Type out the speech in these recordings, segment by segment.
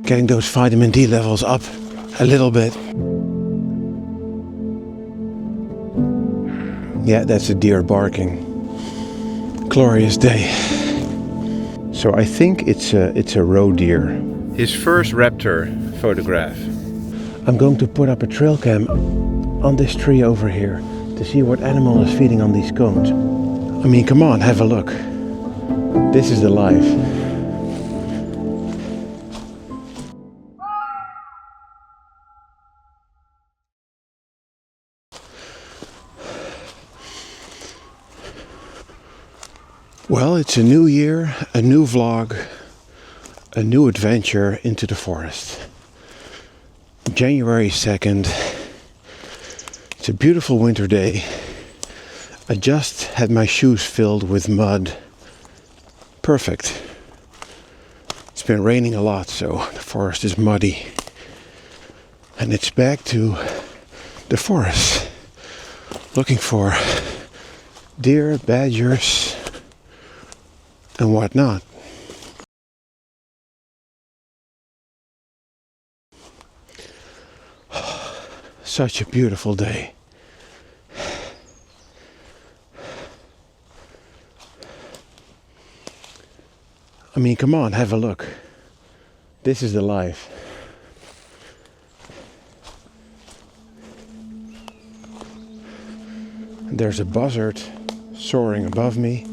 getting those vitamin D levels up a little bit. Yeah, that's a deer barking. Glorious day. So I think it's a roe deer. His first raptor photograph. I'm going to put up a trail cam on this tree over here to see what animal is feeding on these cones. I mean, come on, have a look. This is the life. Well, it's a new year, a new vlog, a new adventure into the forest. January 2nd. It's a beautiful winter day. I just had my shoes filled with mud. Perfect. It's been raining a lot, so the forest is muddy. And it's back to the forest. Looking for deer, badgers, and whatnot. Such a beautiful day. I mean, come on, have a look. This is the life. There's a buzzard soaring above me.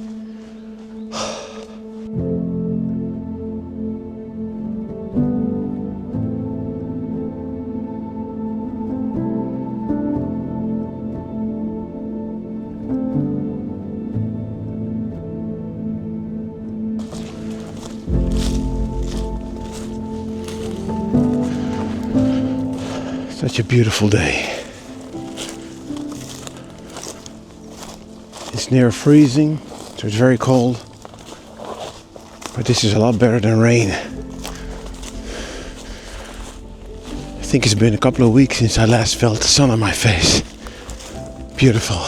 Such a beautiful day. It's near freezing, so it's very cold. But this is a lot better than rain. I think it's been a couple of weeks since I last felt the sun on my face. Beautiful.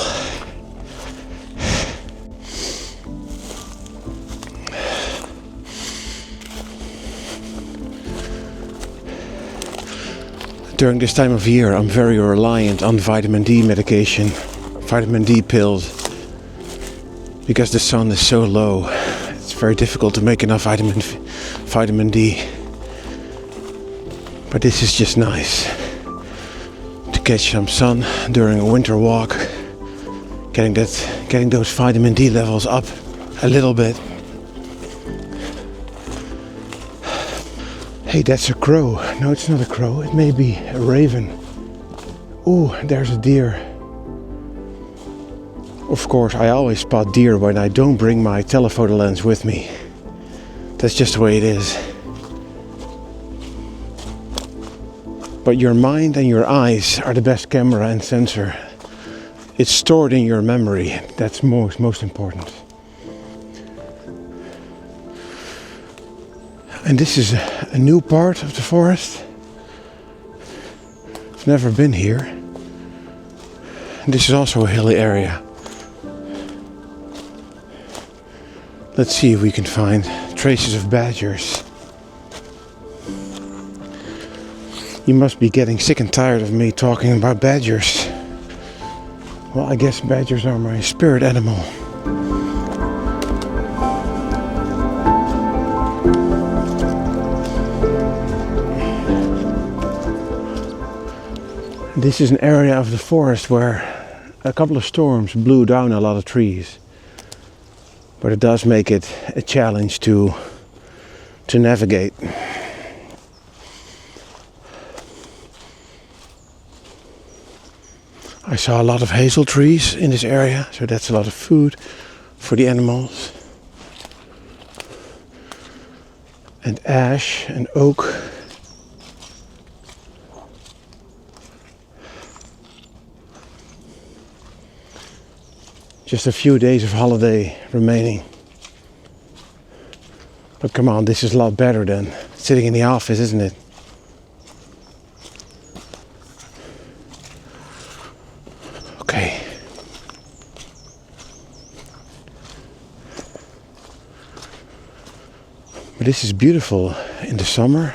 During this time of year, I'm very reliant on vitamin D medication, vitamin D pills, because the sun is so low. It's very difficult to make enough vitamin D. But this is just nice to catch some sun during a winter walk, getting those vitamin D levels up a little bit. Hey, that's a crow. No, it's not a crow. It may be a raven. Ooh, there's a deer. Of course, I always spot deer when I don't bring my telephoto lens with me. That's just the way it is. But your mind and your eyes are the best camera and sensor. It's stored in your memory. That's most important. And this is a new part of the forest. I've never been here. And this is also a hilly area. Let's see if we can find traces of badgers. You must be getting sick and tired of me talking about badgers. Well, I guess badgers are my spirit animal. This is an area of the forest where a couple of storms blew down a lot of trees. But it does make it a challenge to navigate. I saw a lot of hazel trees in this area, so that's a lot of food for the animals. And ash and oak. Just a few days of holiday remaining. But come on, this is a lot better than sitting in the office, isn't it? Okay. But this is beautiful in the summer,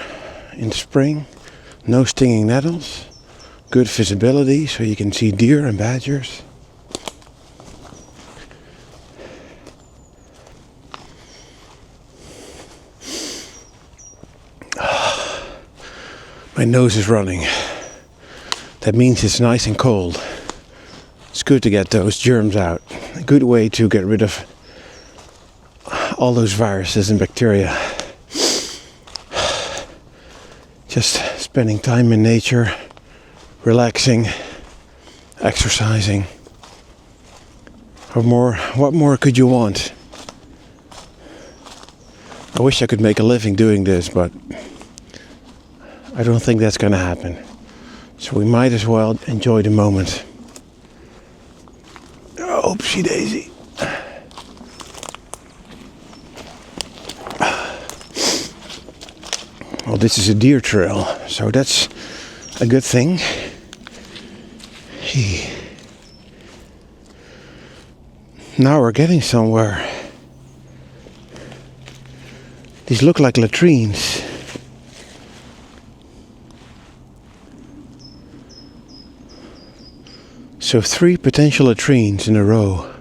in spring. No stinging nettles. Good visibility so you can see deer and badgers. My nose is running. That means it's nice and cold. It's good to get those germs out. A good way to get rid of all those viruses and bacteria. Just spending time in nature, relaxing, exercising. What more could you want? I wish I could make a living doing this, but I don't think that's gonna happen. So we might as well enjoy the moment. Oh, oopsie daisy. Well, this is a deer trail, so that's a good thing. Now we're getting somewhere. These look like latrines. So 3 potential latrines in a row.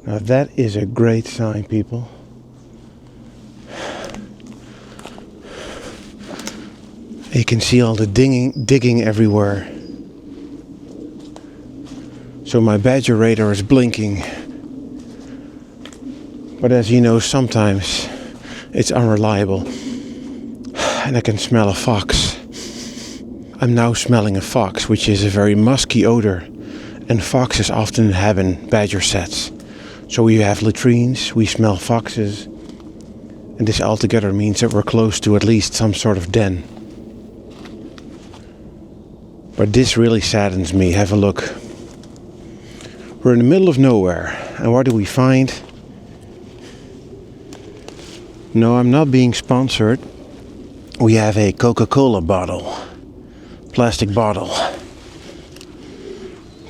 Now that is a great sign, people. You can see all the digging everywhere. So my badger radar is blinking. But as you know, sometimes it's unreliable. And I can smell a fox. I'm now smelling a fox, which is a very musky odor. And foxes often inhabit badger sets. So we have latrines, we smell foxes. And this altogether means that we're close to at least some sort of den. But this really saddens me. Have a look. We're in the middle of nowhere. And what do we find? No, I'm not being sponsored. We have a Coca-Cola bottle. Plastic bottle.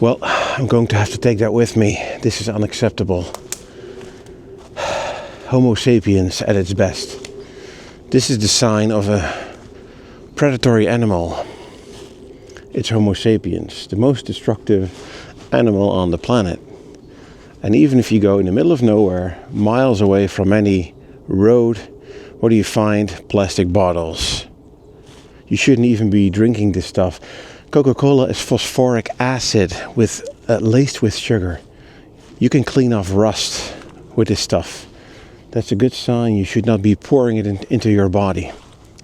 Well, I'm going to have to take that with me. This is unacceptable. Homo sapiens at its best. This is the sign of a predatory animal. It's Homo sapiens, the most destructive animal on the planet. And even if you go in the middle of nowhere, miles away from any road, what do you find? Plastic bottles. You shouldn't even be drinking this stuff. Coca-Cola is phosphoric acid laced with sugar. You can clean off rust with this stuff. That's a good sign. You should not be pouring it into your body.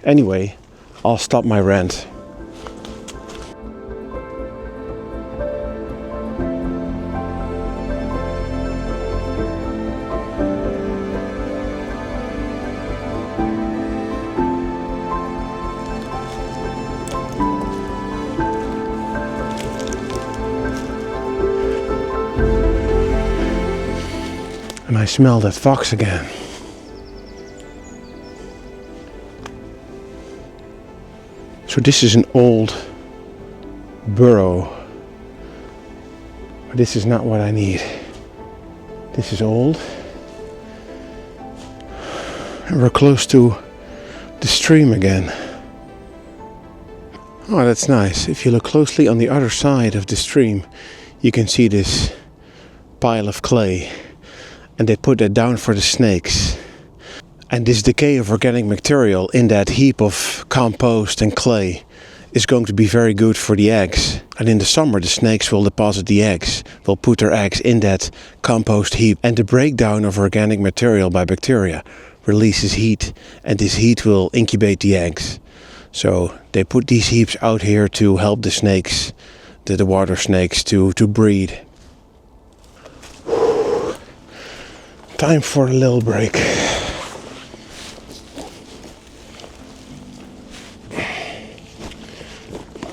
Anyway, I'll stop my rant. And I smell that fox again. So this is an old burrow. But this is not what I need. This is old. And we're close to the stream again. Oh, that's nice. If you look closely on the other side of the stream, you can see this pile of clay. And they put that down for the snakes. And this decay of organic material in that heap of compost and clay is going to be very good for the eggs. And in the summer the snakes will deposit the eggs, will put their eggs in that compost heap. And the breakdown of organic material by bacteria releases heat, and this heat will incubate the eggs. So they put these heaps out here to help the snakes, the water snakes, to breed. Time for a little break.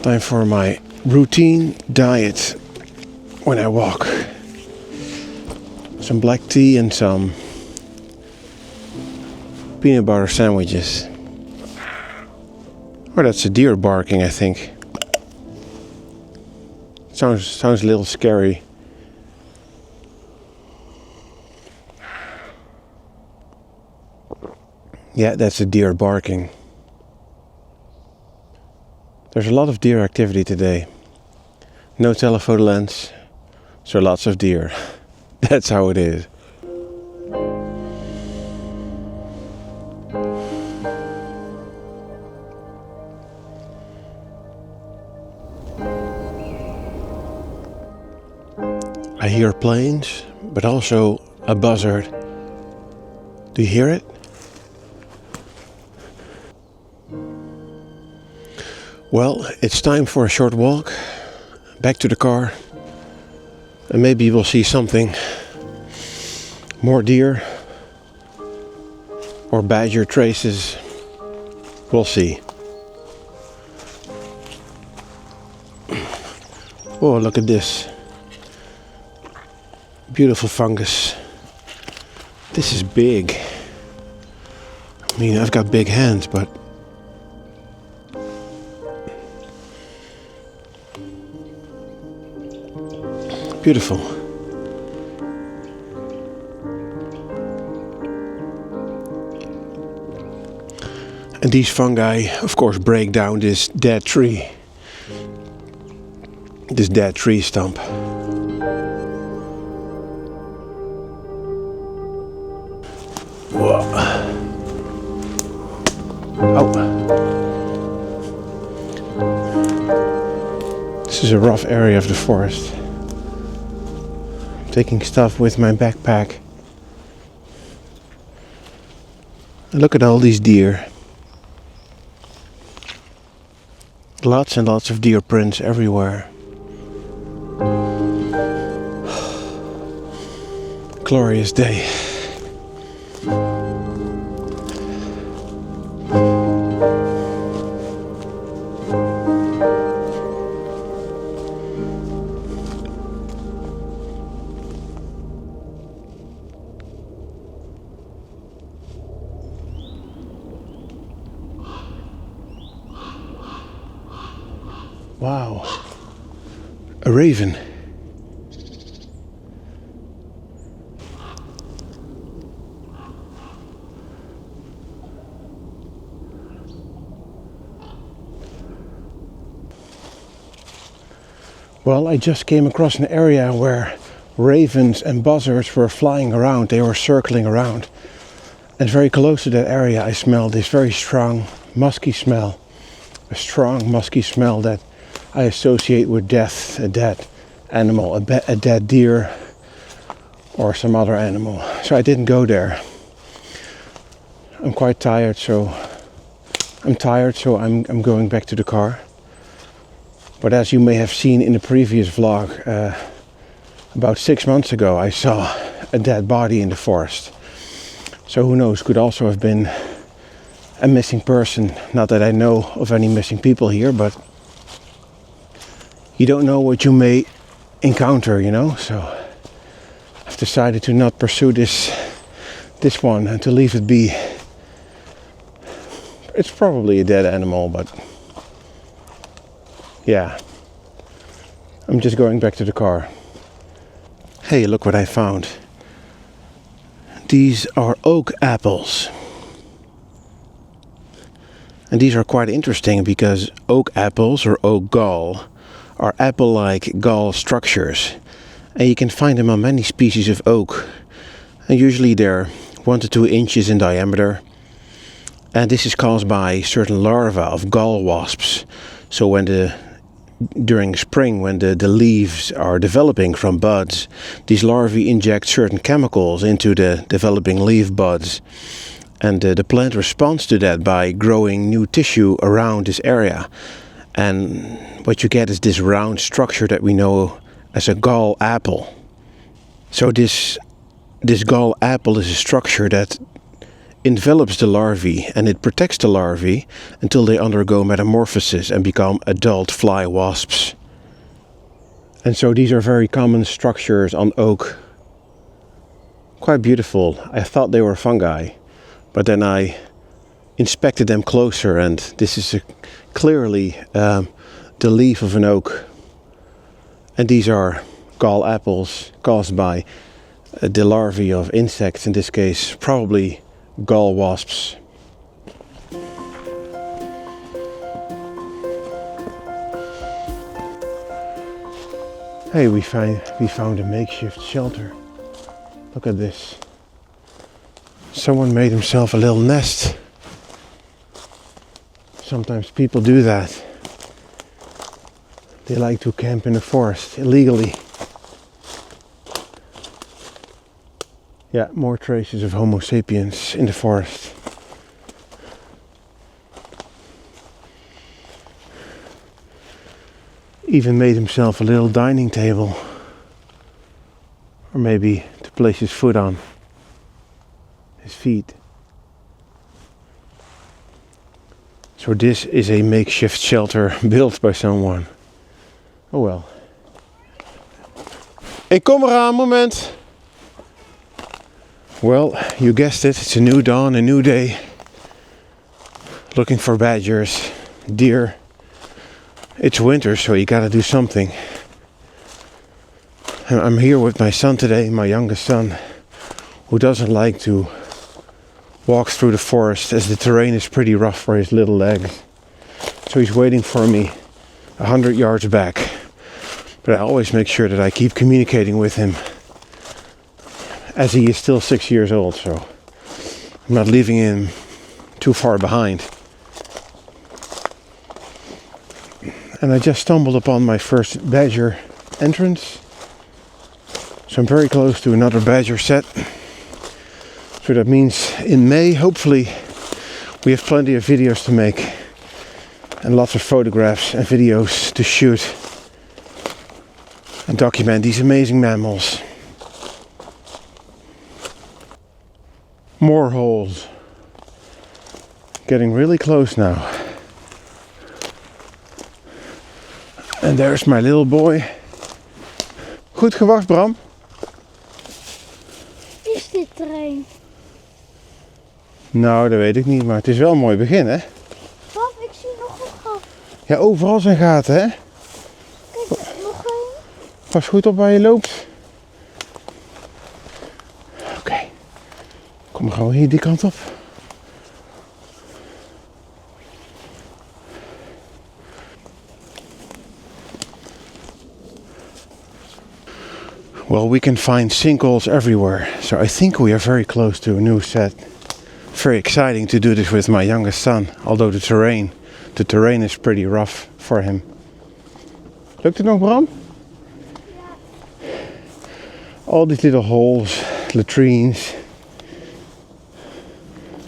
Time for my routine diet when I walk. Some black tea and some peanut butter sandwiches. Oh, that's a deer barking, I think. Sounds a little scary. Yeah, that's a deer barking. There's a lot of deer activity today. No telephoto lens, so lots of deer. That's how it is. I hear planes, but also a buzzard. Do you hear it? Well, it's time for a short walk back to the car, and maybe we'll see something more deer or badger traces. We'll see. Oh, look at this beautiful fungus. This is big. I mean, I've got big hands, but beautiful. And these fungi, of course, break down this dead tree. This dead tree stump. Whoa. Oh. This is a rough area of the forest. Taking stuff with my backpack. And look at all these deer. Lots and lots of deer prints everywhere. Glorious day. Wow, a raven. Well, I just came across an area where ravens and buzzards were flying around. They were circling around. And very close to that area I smelled this very strong musky smell. A strong musky smell that I associate with death, a dead animal, a dead deer or some other animal. So I didn't go there. I'm quite tired, so I'm I'm going back to the car. But as you may have seen in the previous vlog, about 6 months ago I saw a dead body in the forest. So who knows, could also have been a missing person. Not that I know of any missing people here, but you don't know what you may encounter, you know. So I've decided to not pursue this one and to leave it be. It's probably a dead animal, but yeah, I'm just going back to the car. Hey, look what I found. These are oak apples. And these are quite interesting because oak apples or oak gall are apple-like gall structures. And you can find them on many species of oak. And usually they're 1 to 2 inches in diameter. And this is caused by certain larvae of gall wasps. So during spring, when the leaves are developing from buds, these larvae inject certain chemicals into the developing leaf buds. And the plant responds to that by growing new tissue around this area. And what you get is this round structure that we know as a gall apple. So this gall apple is a structure that envelops the larvae, and it protects the larvae until they undergo metamorphosis and become adult fly wasps. And so these are very common structures on oak. Quite beautiful. I thought they were fungi, but then I inspected them closer, and this is clearly the leaf of an oak. And these are gall apples caused by the larvae of insects, in this case probably gall wasps. Hey, we found a makeshift shelter. Look at this. Someone made himself a little nest. Sometimes people do that. They like to camp in the forest illegally. Yeah, more traces of Homo sapiens in the forest. Even made himself a little dining table. Or maybe to place his foot on. His feet. So this is a makeshift shelter built by someone. Oh well. Ik kom eraan, moment. Well, you guessed it, it's a new dawn, a new day. Looking for badgers, deer. It's winter, so you gotta do something. I'm here with my son today, my youngest son, who doesn't like to walk through the forest as the terrain is pretty rough for his little legs. So he's waiting for me 100 yards back. But I always make sure that I keep communicating with him, as he is still 6 years old, so I'm not leaving him too far behind. And I just stumbled upon my first badger entrance. So I'm very close to another badger set. So that means in May, hopefully, we have plenty of videos to make. And lots of photographs and videos to shoot. And document these amazing mammals. More holes. Getting really close now. And there's my little boy. Goed gewacht, Bram. Is dit terrein? Nou, dat weet ik niet, maar het is wel een mooi begin, hè? Pap, ik zie nog een gat. Ja, overal zijn gaten, hè? Kijk, nog één. Pas goed op waar je loopt. Oké. Kom maar gewoon hier die kant op. Well, we can find sinkholes everywhere, so I think we are very close to a new set. Very exciting to do this with my youngest son, although the terrain is pretty rough for him. Lukt het nog, Bram? Ja. All these little holes, latrines,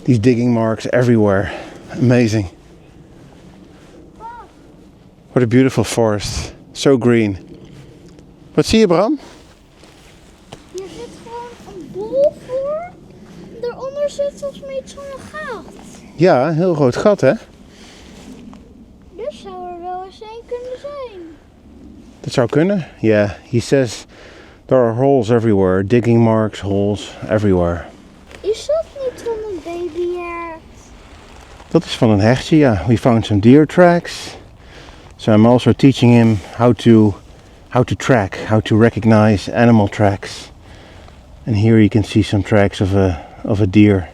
these digging marks everywhere. Amazing. What a beautiful forest. So green. Wat zie je, Bram? Hier zit gewoon een bol voor. Daaronder zit volgens mij zo'n gat. Ja, een heel groot gat, hè? Dus zou er wel eens één kunnen zijn. Dat zou kunnen. Yeah, he says there are holes everywhere. Digging marks, holes everywhere. Is dat niet van een babyhert? Dat is van een hechtje, ja. We found some deer tracks. So I'm also teaching him how to track, how to recognize animal tracks. And here you can see some tracks of a deer.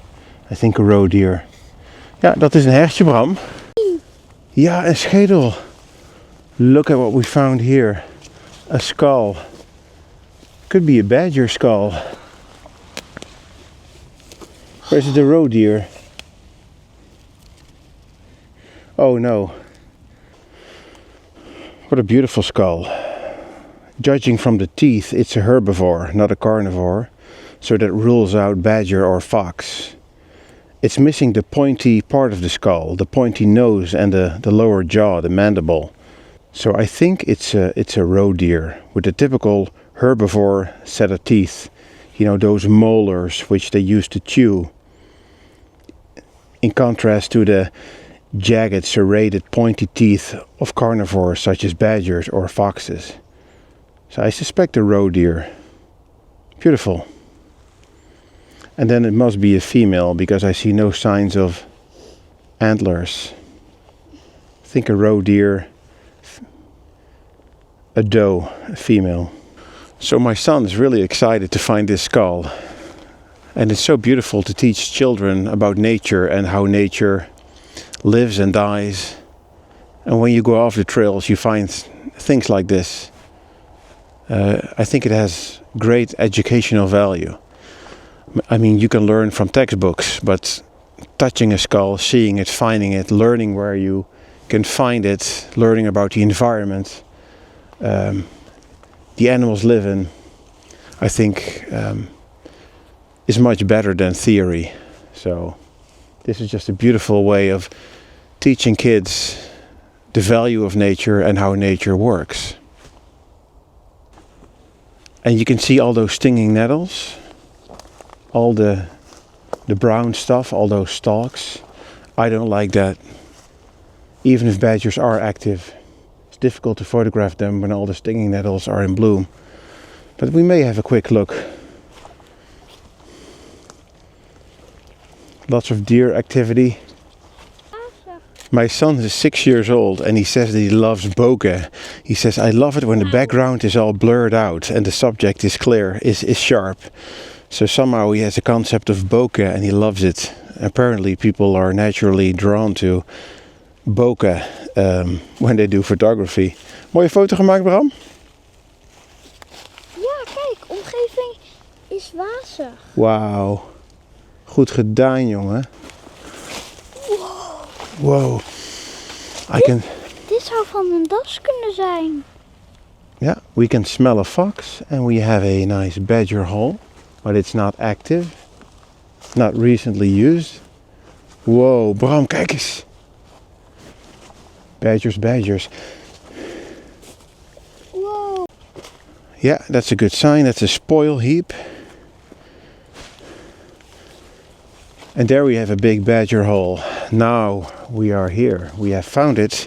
I think a roe deer. Ja, dat is een hechtje, Bram. Ja, een schedel. Look at what we found here. A skull. Could be a badger skull. Or is it a roe deer? Oh no. What a beautiful skull. Judging from the teeth, it's a herbivore, not a carnivore. So that rules out badger or fox. It's missing the pointy part of the skull, the pointy nose and the lower jaw, the mandible. So I think it's a roe deer with a typical herbivore set of teeth. You know, those molars which they use to chew. In contrast to the jagged, serrated, pointy teeth of carnivores such as badgers or foxes. So I suspect a roe deer. Beautiful. And then it must be a female because I see no signs of antlers. I think a roe deer, a doe, a female. So my son is really excited to find this skull. And it's so beautiful to teach children about nature and how nature lives and dies. And when you go off the trails you find things like this. I think it has great educational value. I mean, you can learn from textbooks, but touching a skull, seeing it, finding it, learning where you can find it, learning about the environment the animals live in, I think is much better than theory. So this is just a beautiful way of teaching kids the value of nature and how nature works. And you can see all those stinging nettles, all the brown stuff, all those stalks. I don't like that. Even if badgers are active, it's difficult to photograph them when all the stinging nettles are in bloom. But we may have a quick look. Lots of deer activity. My son is 6 years old and he says that he loves bokeh. He says, I love it when the background is all blurred out and the subject is clear, is sharp. So somehow he has a concept of bokeh and he loves it. Apparently people are naturally drawn to bokeh when they do photography. Mooie foto gemaakt, Bram? Ja, kijk, omgeving is wazig. Wauw. Goed gedaan, jongen. Wow. Dit zou van een das kunnen zijn. Yeah, we can smell a fox and we have a nice badger hole, but it's not active, not recently used. Wow, Bram, kijk eens. Badgers. Wow. Yeah, that's a good sign. That's a spoil heap. And there we have a big badger hole. Now we are here. We have found it.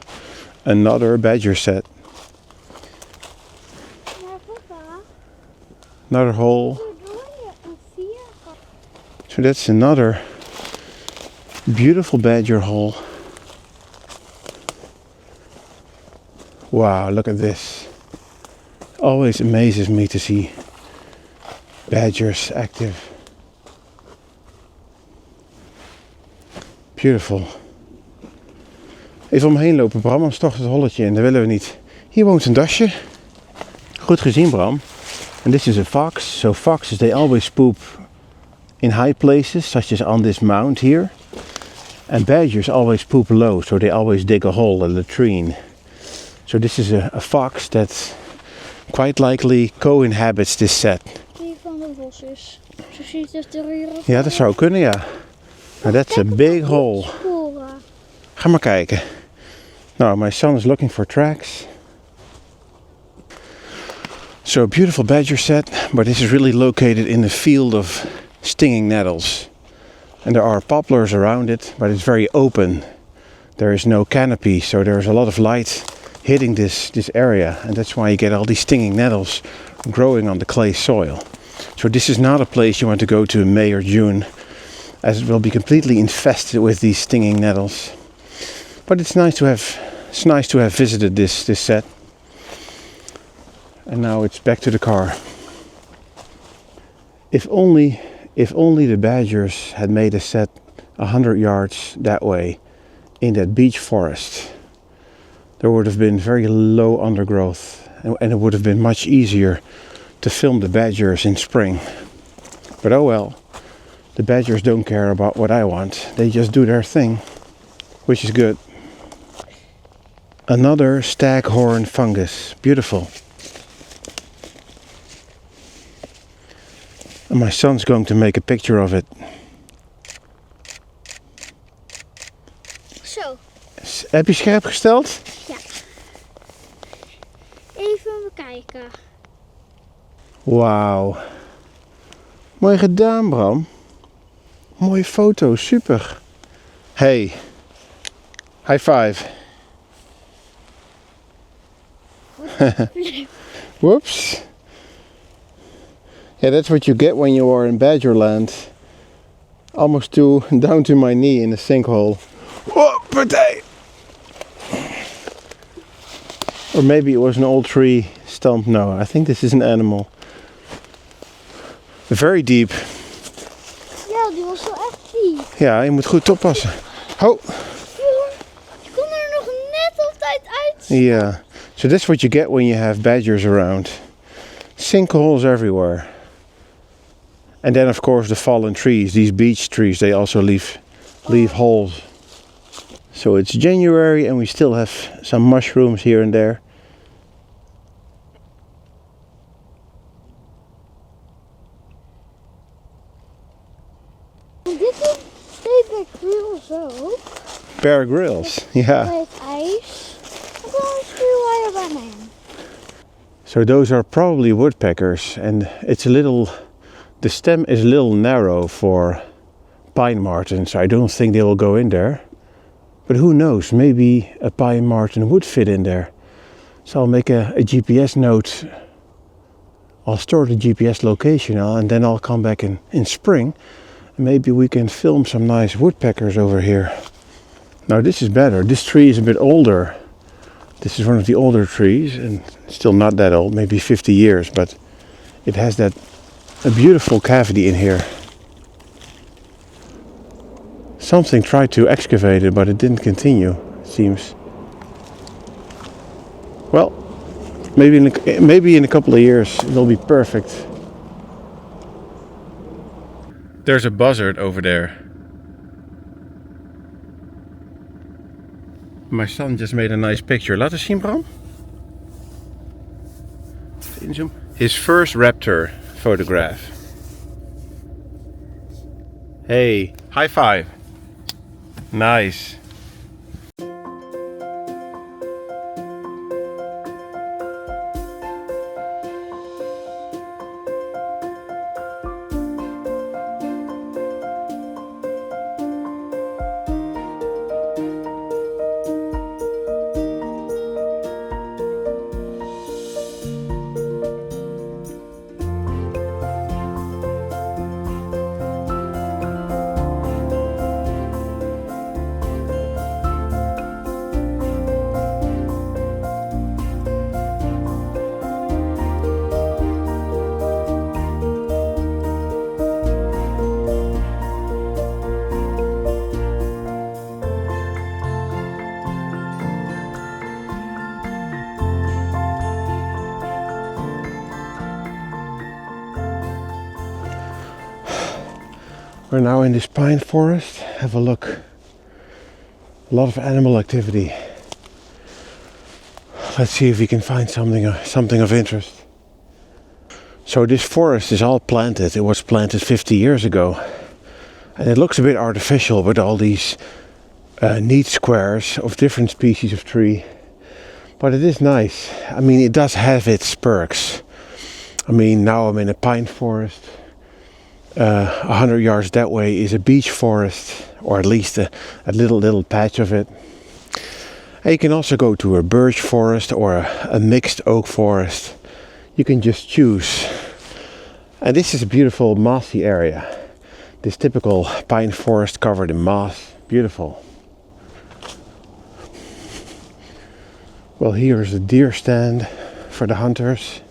Another badger set. Another hole. So that's another beautiful badger hole. Wow, look at this. Always amazes me to see badgers active. Beautiful. Even omheen lopen, Bram, anders toch het holletje in. Dat willen we niet. Hier woont een dasje. Goed gezien, Bram. And this is a fox. So foxes, they always poop in high places, such as on this mound here. And badgers always poop low, so they always dig a hole, a latrine. So this is a fox that quite likely co-inhabits this set. Die van de bosjes. Zo ziet het er hier uit. Ja, dat zou kunnen, ja. Now that's a big hole. Ga maar kijken. Now my son is looking for tracks. So a beautiful badger set, but this is really located in a field of stinging nettles. And there are poplars around it, but it's very open. There is no canopy, so there's a lot of light hitting this area, and that's why you get all these stinging nettles growing on the clay soil. So this is not a place you want to go to in May or June, as it will be completely infested with these stinging nettles. But it's nice to have visited this set. And now it's back to the car. If only the badgers had made a set 100 yards that way in that beech forest, there would have been very low undergrowth and it would have been much easier to film the badgers in spring. But oh well, the badgers don't care about what I want. They just do their thing, which is good. Another staghorn fungus. Beautiful. And my son's going to make a picture of it. Zo. Heb je scherp gesteld? Ja. Even bekijken. Wauw. Mooi gedaan, Bram. Mooie foto, super. Hey. High five. Whoops. Yeah, that's what you get when you are in Badgerland. Almost down to my knee in a sinkhole. Whoa, partij! Or maybe it was an old tree stump. No, I think this is an animal. Very deep. Ja, die was wel echt diep. Ja, je moet goed oppassen. Ho! Je kon er nog net op tijd uit. Yeah. So that's what you get when you have badgers around. Sinkholes everywhere. And then of course the fallen trees, these beech trees, they also leave holes. So it's January and we still have some mushrooms here and there. This is Bear Grylls ook. Bear Grylls, yeah. With ijs. I'm going to wire Batman. So those are probably woodpeckers, and the stem is a little narrow for pine martens. I don't think they will go in there. But who knows, maybe a pine marten would fit in there. So I'll make a GPS note. I'll store the GPS location and then I'll come back in spring. And maybe we can film some nice woodpeckers over here. Now this is better. This tree is a bit older. This is one of the older trees and still not that old, maybe 50 years, but it has a beautiful cavity in here. Something tried to excavate it, but it didn't continue, it seems. Well, maybe in a couple of years it'll be perfect. There's a buzzard over there. My son just made a nice picture. Laat eens zien, Bram. Inzoom. His first raptor photograph. Hey, high five. Nice. We're now in this pine forest. Have a look. A lot of animal activity. Let's see if we can find something of interest. So this forest is all planted. It was planted 50 years ago. And it looks a bit artificial with all these neat squares of different species of tree. But it is nice. I mean, it does have its perks. I mean, now I'm in a pine forest. 100 yards that way is a beech forest, or at least a little patch of it. And you can also go to a birch forest or a mixed oak forest. You can just choose. And this is a beautiful mossy area. This typical pine forest covered in moss. Beautiful. Well, here's a deer stand for the hunters.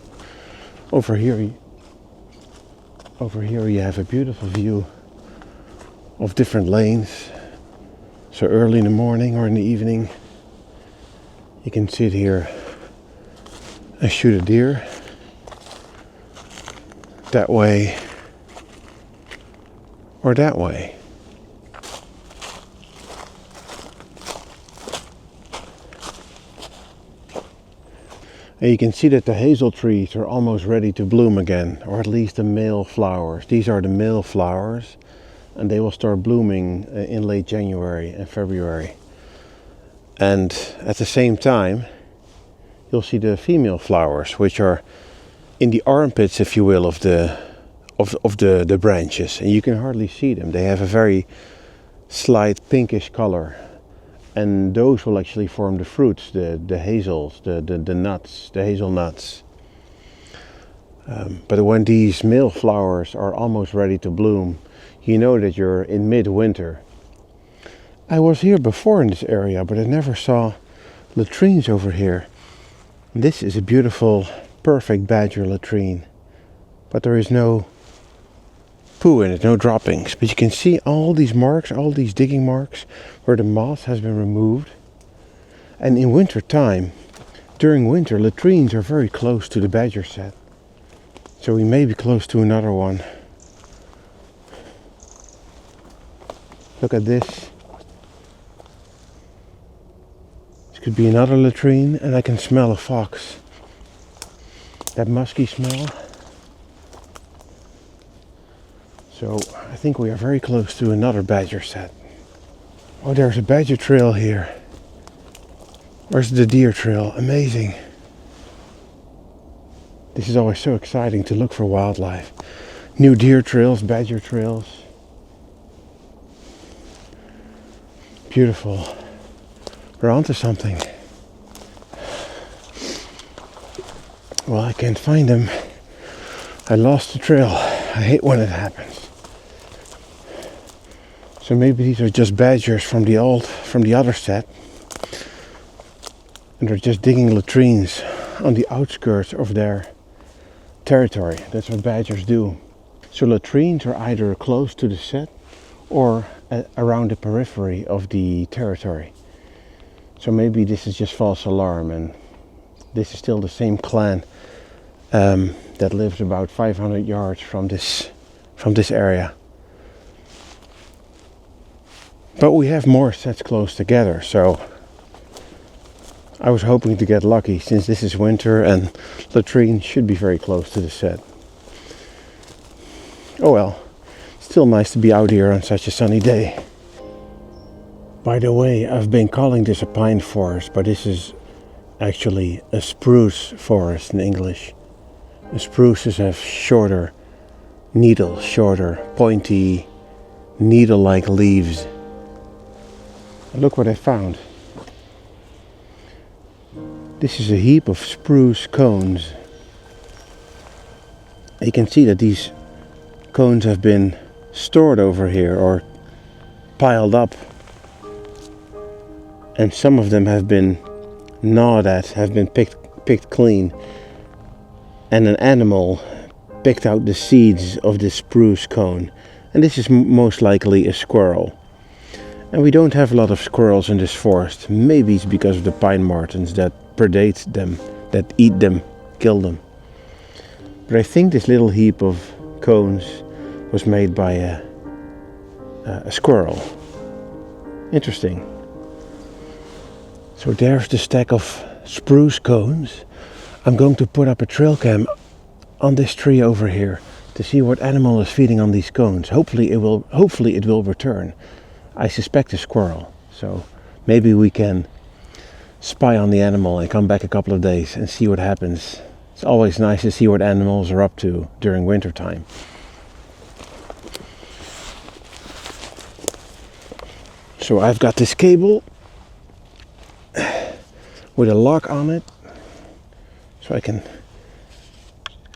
Over here you have a beautiful view of different lanes. So early in the morning or in the evening, you can sit here and shoot a deer. That way or that way. And you can see that the hazel trees are almost ready to bloom again, or at least the male flowers. These are the male flowers, and they will start blooming in late January and February. And at the same time, you'll see the female flowers, which are in the armpits, if you will, of the branches, and you can hardly see them. They have a very slight pinkish color. And those will actually form the fruits, the hazels, the nuts, the hazelnuts. But when these male flowers are almost ready to bloom, you know that you're in midwinter. I was here before in this area, but I never saw latrines over here. This is a beautiful, perfect badger latrine. But there is no poo in it, no droppings. But you can see all these marks, all these digging marks where the moss has been removed. And in winter time, during winter, latrines are very close to the badger set. So we may be close to another one. Look at this. This could be another latrine, and I can smell a fox. That musky smell. So I think we are very close to another badger set. Oh, there's a badger trail here. Where's the deer trail? Amazing. This is always so exciting to look for wildlife. New deer trails, badger trails. Beautiful. We're onto something. Well, I can't find them. I lost the trail. I hate when it happens. So maybe these are just badgers from the other set. And they're just digging latrines on the outskirts of their territory. That's what badgers do. So latrines are either close to the set or around the periphery of the territory. So maybe this is just false alarm, and this is still the same clan that lives about 500 yards from this area. But we have more sets close together, so I was hoping to get lucky since this is winter and latrine should be very close to the set. Oh well, still nice to be out here on such a sunny day. By the way, I've been calling this a pine forest, but this is actually a spruce forest in English. The spruces have shorter needles, shorter, pointy, needle-like leaves. And look what I found. This is a heap of spruce cones. You can see that these cones have been stored over here or piled up. And some of them have been gnawed at, have been picked clean. And an animal picked out the seeds of this spruce cone. And this is most likely a squirrel. And we don't have a lot of squirrels in this forest. Maybe it's because of the pine martens that predate them, that eat them, kill them. But I think this little heap of cones was made by a squirrel. Interesting. So there's the stack of spruce cones. I'm going to put up a trail cam on this tree over here to see what animal is feeding on these cones. Hopefully it will return. I suspect a squirrel. So maybe we can spy on the animal and come back a couple of days and see what happens. It's always nice to see what animals are up to during winter time. So I've got this cable with a lock on it, so I can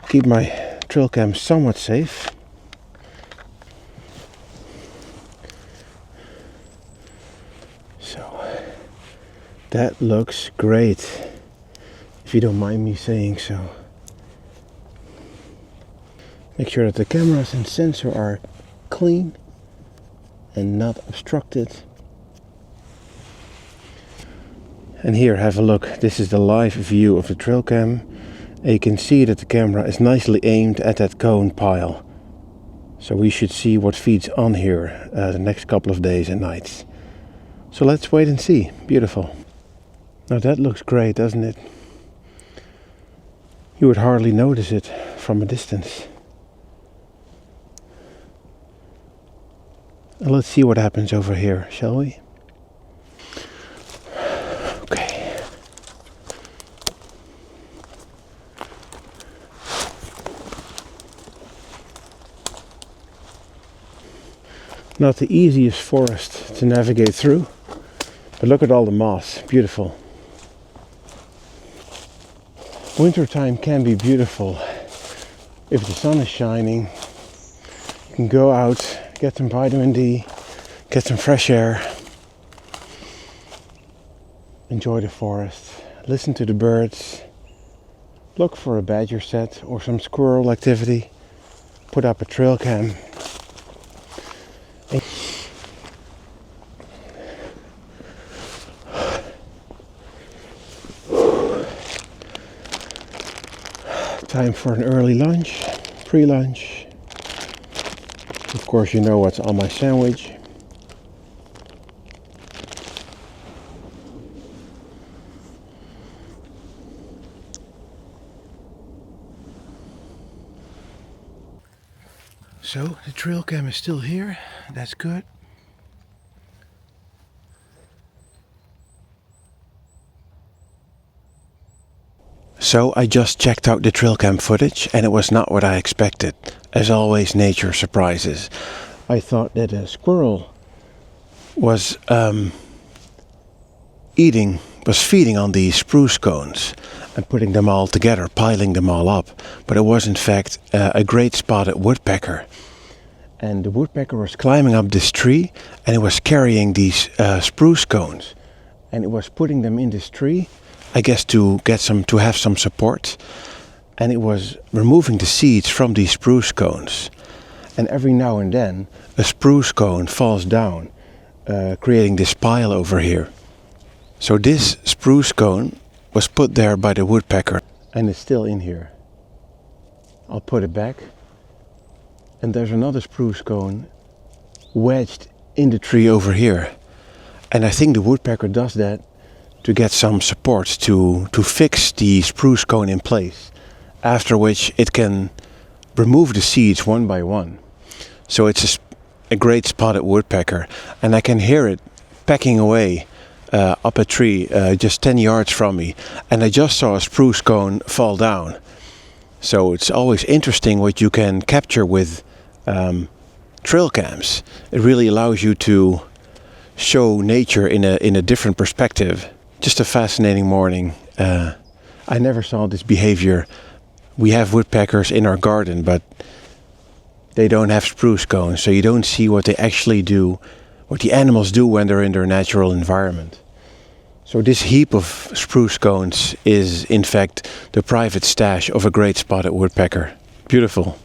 keep my trail cam somewhat safe. So that looks great, if you don't mind me saying so. Make sure that the cameras and sensor are clean and not obstructed. And here, have a look. This is the live view of the trail cam. And you can see that the camera is nicely aimed at that cone pile. So we should see what feeds on here the next couple of days and nights. So let's wait and see. Beautiful. Now that looks great, doesn't it? You would hardly notice it from a distance. And let's see what happens over here, shall we? Not the easiest forest to navigate through, but look at all the moss, beautiful. Wintertime can be beautiful. If the sun is shining, you can go out, get some vitamin D, get some fresh air, enjoy the forest, listen to the birds, look for a badger set or some squirrel activity, put up a trail cam. Time for an early lunch, pre-lunch. Of course, you know what's on my sandwich. So the trail cam is still here. That's good. So I just checked out the trail cam footage and it was not what I expected. As always, nature surprises. I thought that a squirrel was feeding on these spruce cones and putting them all together, piling them all up. But it was in fact a great spotted woodpecker. And the woodpecker was climbing up this tree and it was carrying these spruce cones. And it was putting them in this tree, I guess to have some support. And it was removing the seeds from these spruce cones. And every now and then a spruce cone falls down, creating this pile over here. So this spruce cone was put there by the woodpecker and it's still in here. I'll put it back. And there's another spruce cone wedged in the tree over here. And I think the woodpecker does that to get some support to fix the spruce cone in place. After which it can remove the seeds one by one. So it's a great spotted woodpecker. And I can hear it pecking away up a tree just 10 yards from me. And I just saw a spruce cone fall down. So it's always interesting what you can capture with trail cams. It really allows you to show nature in a different perspective. Just a fascinating morning. I never saw this behavior. We have woodpeckers in our garden, but they don't have spruce cones, so you don't see what they actually do, what the animals do when they're in their natural environment. So this heap of spruce cones is in fact the private stash of a great spotted woodpecker. Beautiful.